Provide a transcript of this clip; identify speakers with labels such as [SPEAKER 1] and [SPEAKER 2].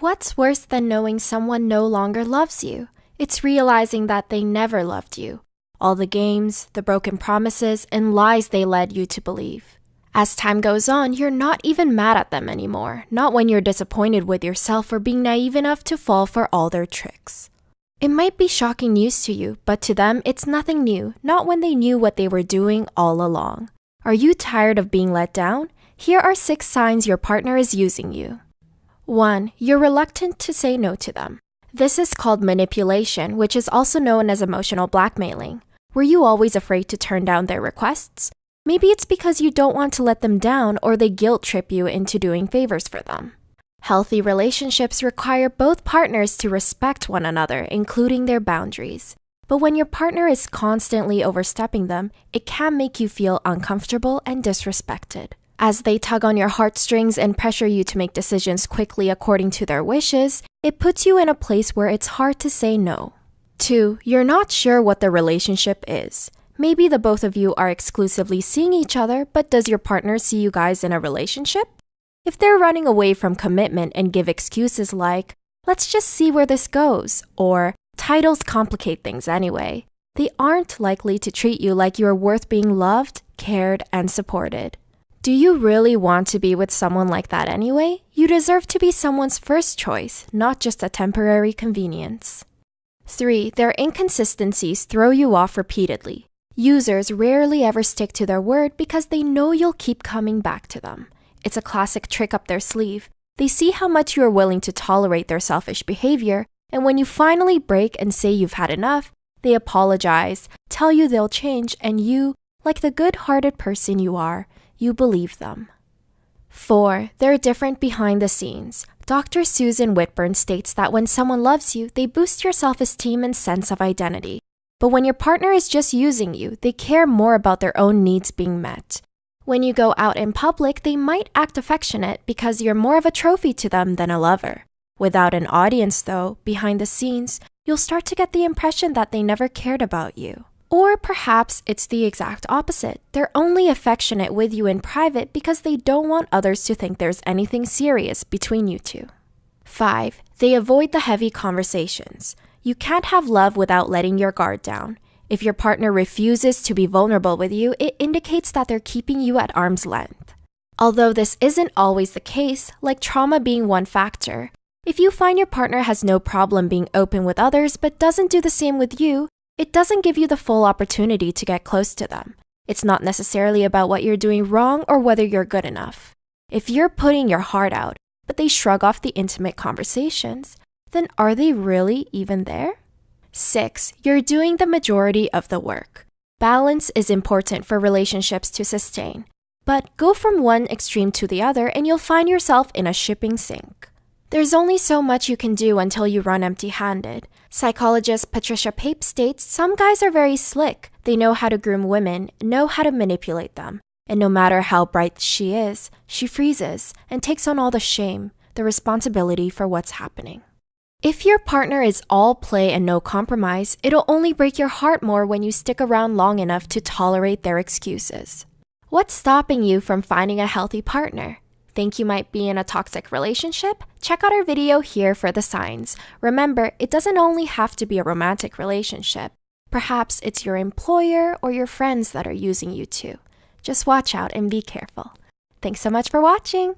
[SPEAKER 1] What's worse than knowing someone no longer loves you? It's realizing that they never loved you. All the games, the broken promises, and lies they led you to believe. As time goes on, you're not even mad at them anymore, not when you're disappointed with yourself for being naive enough to fall for all their tricks. It might be shocking news to you, but to them, it's nothing new, not when they knew what they were doing all along. Are you tired of being let down? Here are 6 signs your partner is using you. 1. You're reluctant to say no to them. This is called manipulation, which is also known as emotional blackmailing. Were you always afraid to turn down their requests? Maybe it's because you don't want to let them down or they guilt trip you into doing favors for them. Healthy relationships require both partners to respect one another, including their boundaries. But when your partner is constantly overstepping them, it can make you feel uncomfortable and disrespected. As they tug on your heartstrings and pressure you to make decisions quickly according to their wishes, it puts you in a place where it's hard to say no. 2. You're not sure what the relationship is. Maybe the both of you are exclusively seeing each other, but does your partner see you guys in a relationship? If they're running away from commitment and give excuses like, "Let's just see where this goes," or "Titles complicate things anyway," they aren't likely to treat you like you're worth being loved, cared, and supported. Do you really want to be with someone like that anyway? You deserve to be someone's first choice, not just a temporary convenience. 3. Their inconsistencies throw you off repeatedly. Users rarely ever stick to their word because they know you'll keep coming back to them. It's a classic trick up their sleeve. They see how much you are willing to tolerate their selfish behavior, and when you finally break and say you've had enough, they apologize, tell you they'll change, and you, like the good-hearted person you are, you believe them. 4. They're different behind the scenes. Dr. Susan Whitburn states that when someone loves you, they boost your self-esteem and sense of identity. But when your partner is just using you, they care more about their own needs being met. When you go out in public, they might act affectionate because you're more of a trophy to them than a lover. Without an audience, though, behind the scenes, you'll start to get the impression that they never cared about you. Or perhaps it's the exact opposite. They're only affectionate with you in private because they don't want others to think there's anything serious between you two. 5. They avoid the heavy conversations. You can't have love without letting your guard down. If your partner refuses to be vulnerable with you, it indicates that they're keeping you at arm's length. Although this isn't always the case, like trauma being one factor, if you find your partner has no problem being open with others but doesn't do the same with you, it doesn't give you the full opportunity to get close to them. It's not necessarily about what you're doing wrong or whether you're good enough. If you're putting your heart out, but they shrug off the intimate conversations, then are they really even there? 6. You're doing the majority of the work. Balance is important for relationships to sustain, but go from one extreme to the other and you'll find yourself in a shipping sink. There's only so much you can do until you run empty-handed. Psychologist Patricia Pape states some guys are very slick. They know how to groom women, know how to manipulate them. And no matter how bright she is, she freezes and takes on all the shame, the responsibility for what's happening. If your partner is all play and no compromise, it'll only break your heart more when you stick around long enough to tolerate their excuses. What's stopping you from finding a healthy partner? Think you might be in a toxic relationship? Check out our video here for the signs. Remember, it doesn't only have to be a romantic relationship. Perhaps it's your employer or your friends that are using you too. Just watch out and be careful. Thanks so much for watching!